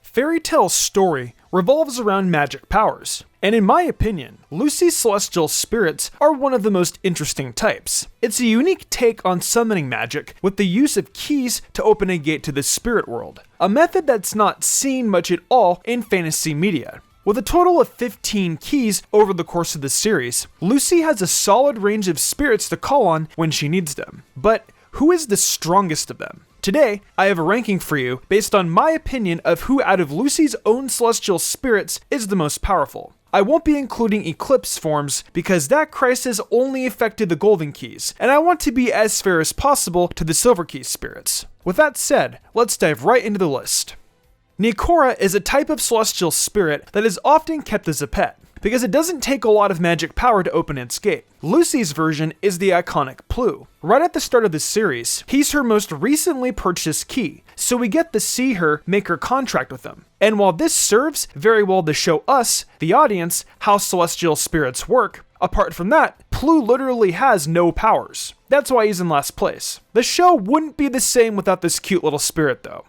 fairy tale story revolves around magic powers. And in my opinion, Lucy's celestial spirits are one of the most interesting types. It's a unique take on summoning magic with the use of keys to open a gate to the spirit world, a method that's not seen much at all in fantasy media. With a total of 15 keys over the course of the series, Lucy has a solid range of spirits to call on when she needs them. But who is the strongest of them? Today, I have a ranking for you based on my opinion of who out of Lucy's own celestial spirits is the most powerful. I won't be including eclipse forms because that crisis only affected the golden keys, and I want to be as fair as possible to the silver key spirits. With that said, let's dive right into the list. Nikora is a type of celestial spirit that is often kept as a pet, because it doesn't take a lot of magic power to open its gate. Lucy's version is the iconic Plu. Right at the start of this series, he's her most recently purchased key, so we get to see her make her contract with him. And while this serves very well to show us, the audience, how celestial spirits work, apart from that, Plu literally has no powers. That's why he's in last place. The show wouldn't be the same without this cute little spirit though.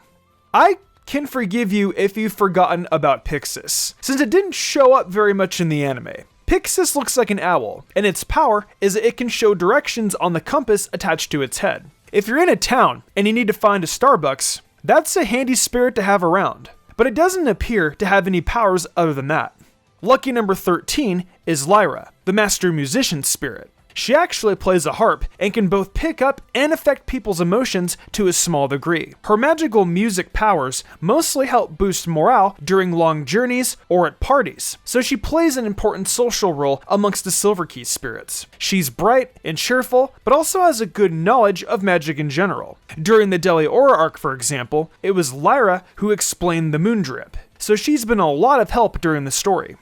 I can forgive you if you've forgotten about Pixas, since it didn't show up very much in the anime. Pixas looks like an owl, and its power is that it can show directions on the compass attached to its head. If you're in a town and you need to find a Starbucks, that's a handy spirit to have around, but it doesn't appear to have any powers other than that. Lucky number 13 is Lyra, the master musician spirit. She actually plays a harp and can both pick up and affect people's emotions to a small degree. Her magical music powers mostly help boost morale during long journeys or at parties, so she plays an important social role amongst the Silver Key spirits. She's bright and cheerful, but also has a good knowledge of magic in general. During the Deli Aura arc, for example, it was Lyra who explained the moon drip, so she's been a lot of help during the story.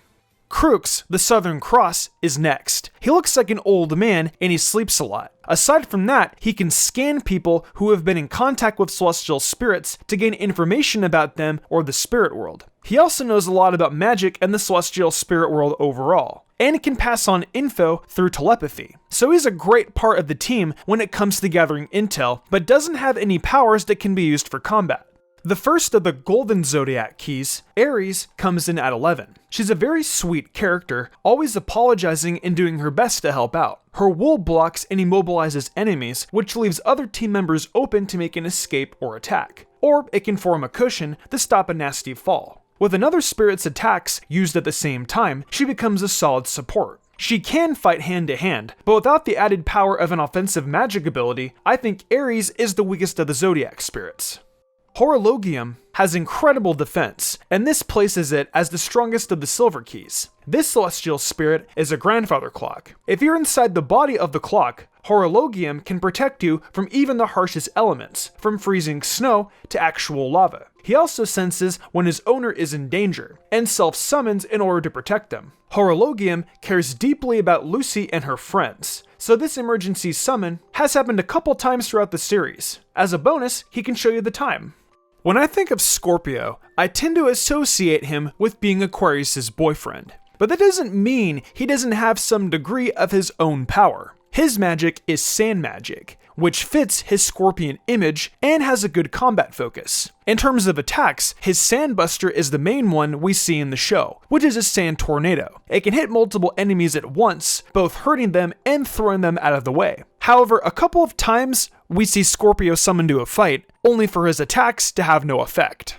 Crooks, the Southern Cross, is next. He looks like an old man and he sleeps a lot. Aside from that, he can scan people who have been in contact with celestial spirits to gain information about them or the spirit world. He also knows a lot about magic and the celestial spirit world overall, and can pass on info through telepathy. So he's a great part of the team when it comes to gathering intel, but doesn't have any powers that can be used for combat. The first of the Golden Zodiac keys, Aries, comes in at 11. She's a very sweet character, always apologizing and doing her best to help out. Her wool blocks and immobilizes enemies, which leaves other team members open to make an escape or attack. Or it can form a cushion to stop a nasty fall. With another spirit's attacks used at the same time, she becomes a solid support. She can fight hand to hand, but without the added power of an offensive magic ability, I think Aries is the weakest of the Zodiac spirits. Horulogium has incredible defense, and this places it as the strongest of the Silver Keys. This celestial spirit is a grandfather clock. If you're inside the body of the clock, Horulogium can protect you from even the harshest elements, from freezing snow to actual lava. He also senses when his owner is in danger, and self-summons in order to protect them. Horulogium cares deeply about Lucy and her friends, so this emergency summon has happened a couple times throughout the series. As a bonus, he can show you the time. When I think of Scorpio, I tend to associate him with being Aquarius' boyfriend. But that doesn't mean he doesn't have some degree of his own power. His magic is sand magic, which fits his scorpion image and has a good combat focus. In terms of attacks, his Sandbuster is the main one we see in the show, which is a sand tornado. It can hit multiple enemies at once, both hurting them and throwing them out of the way. However, a couple of times we see Scorpio summoned to a fight, only for his attacks to have no effect.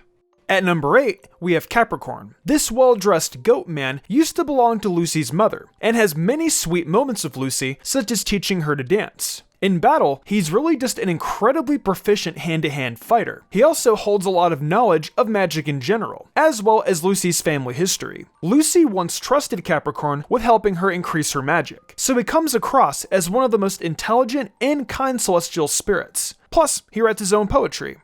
At number 8, we have Capricorn. This well-dressed goat man used to belong to Lucy's mother, and has many sweet moments with Lucy, such as teaching her to dance. In battle, he's really just an incredibly proficient hand-to-hand fighter. He also holds a lot of knowledge of magic in general, as well as Lucy's family history. Lucy once trusted Capricorn with helping her increase her magic, so he comes across as one of the most intelligent and kind celestial spirits. Plus, he writes his own poetry.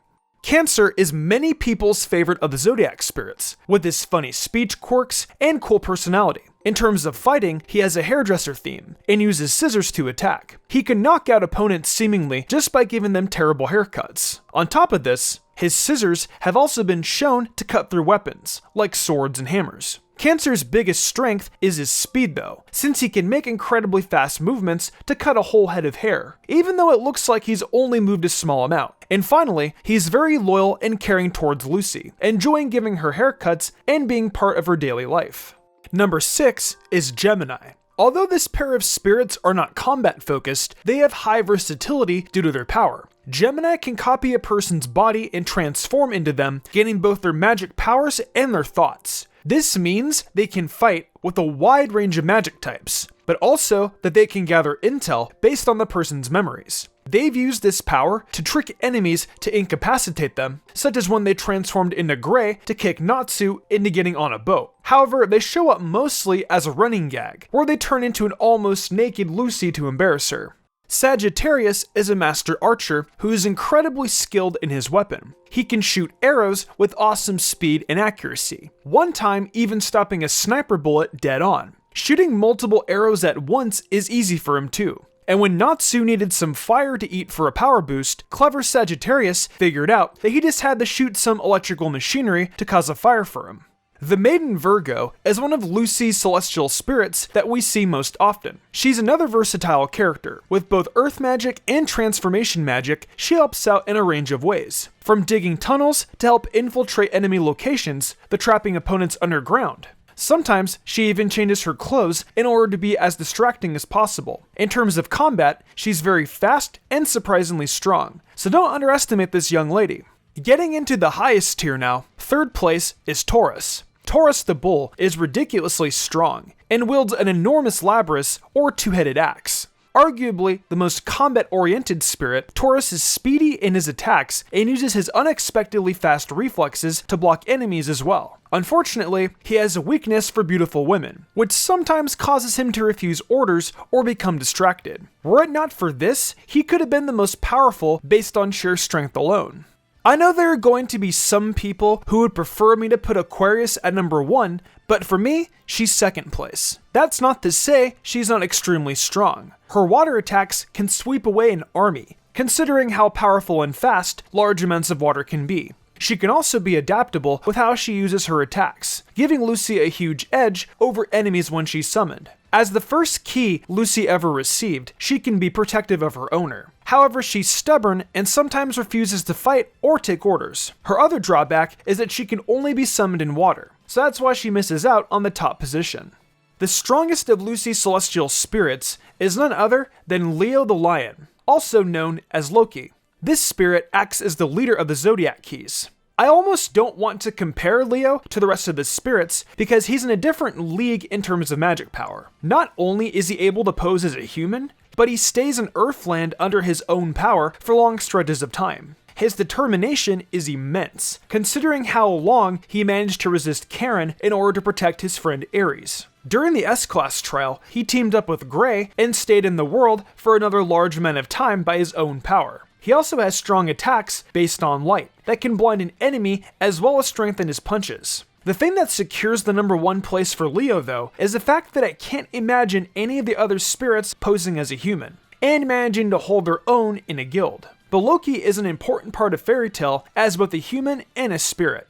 Cancer is many people's favorite of the Zodiac spirits, with his funny speech quirks and cool personality. In terms of fighting, he has a hairdresser theme, and uses scissors to attack. He can knock out opponents seemingly just by giving them terrible haircuts. On top of this, his scissors have also been shown to cut through weapons, like swords and hammers. Cancer's biggest strength is his speed though, since he can make incredibly fast movements to cut a whole head of hair, even though it looks like he's only moved a small amount. And finally, he's very loyal and caring towards Lucy, enjoying giving her haircuts and being part of her daily life. Number 6 is Gemini. Although this pair of spirits are not combat focused, they have high versatility due to their power. Gemini can copy a person's body and transform into them, gaining both their magic powers and their thoughts. This means they can fight with a wide range of magic types, but also that they can gather intel based on the person's memories. They've used this power to trick enemies to incapacitate them, such as when they transformed into Grey to kick Natsu into getting on a boat. However, they show up mostly as a running gag, where they turn into an almost naked Lucy to embarrass her. Sagittarius is a master archer who is incredibly skilled in his weapon. He can shoot arrows with awesome speed and accuracy, one time even stopping a sniper bullet dead on. Shooting multiple arrows at once is easy for him too. And when Natsu needed some fire to eat for a power boost, clever Sagittarius figured out that he just had to shoot some electrical machinery to cause a fire for him. The Maiden Virgo is one of Lucy's celestial spirits that we see most often. She's another versatile character. With both earth magic and transformation magic, she helps out in a range of ways. From digging tunnels to help infiltrate enemy locations, to trapping opponents underground. Sometimes she even changes her clothes in order to be as distracting as possible. In terms of combat, she's very fast and surprisingly strong, so don't underestimate this young lady. Getting into the highest tier now, third place is Taurus. Taurus the bull is ridiculously strong and wields an enormous labrys or two-headed axe. Arguably the most combat-oriented spirit, Taurus is speedy in his attacks and uses his unexpectedly fast reflexes to block enemies as well. Unfortunately, he has a weakness for beautiful women, which sometimes causes him to refuse orders or become distracted. Were it not for this, he could have been the most powerful based on sheer strength alone. I know there are going to be some people who would prefer me to put Aquarius at number 1, but for me, she's second place. That's not to say she's not extremely strong. Her water attacks can sweep away an army, considering how powerful and fast large amounts of water can be. She can also be adaptable with how she uses her attacks, giving Lucy a huge edge over enemies when she's summoned. As the first key Lucy ever received, she can be protective of her owner. However, she's stubborn and sometimes refuses to fight or take orders. Her other drawback is that she can only be summoned in water, so that's why she misses out on the top position. The strongest of Lucy's celestial spirits is none other than Leo the Lion, also known as Loki. This spirit acts as the leader of the zodiac keys. I almost don't want to compare Leo to the rest of the spirits because he's in a different league in terms of magic power. Not only is he able to pose as a human, but he stays in Earthland under his own power for long stretches of time. His determination is immense, considering how long he managed to resist Karen in order to protect his friend Ares. During the S-Class trial, he teamed up with Grey and stayed in the world for another large amount of time by his own power. He also has strong attacks based on light that can blind an enemy as well as strengthen his punches. The thing that secures the number 1 place for Leo though is the fact that I can't imagine any of the other spirits posing as a human and managing to hold their own in a guild. But Loki is an important part of fairy tale as both a human and a spirit.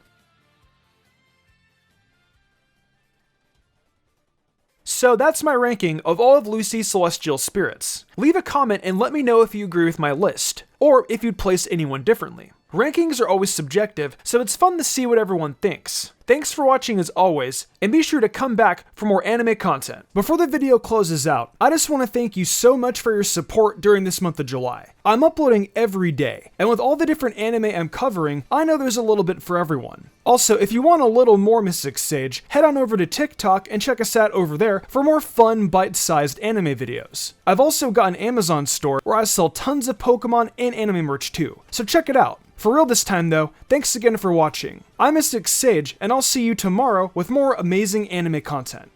So that's my ranking of all of Lucy's celestial spirits. Leave a comment and let me know if you agree with my list, or if you'd place anyone differently. Rankings are always subjective, so it's fun to see what everyone thinks. Thanks for watching as always, and be sure to come back for more anime content. Before the video closes out, I just want to thank you so much for your support during this month of July. I'm uploading every day, and with all the different anime I'm covering, I know there's a little bit for everyone. Also, if you want a little more Mystic Sage, head on over to TikTok and check us out over there for more fun, bite-sized anime videos. I've also got an Amazon store where I sell tons of Pokemon and anime merch too, so check it out. For real this time though, thanks again for watching. I'm Mystic Sage, and I'll see you tomorrow with more amazing anime content.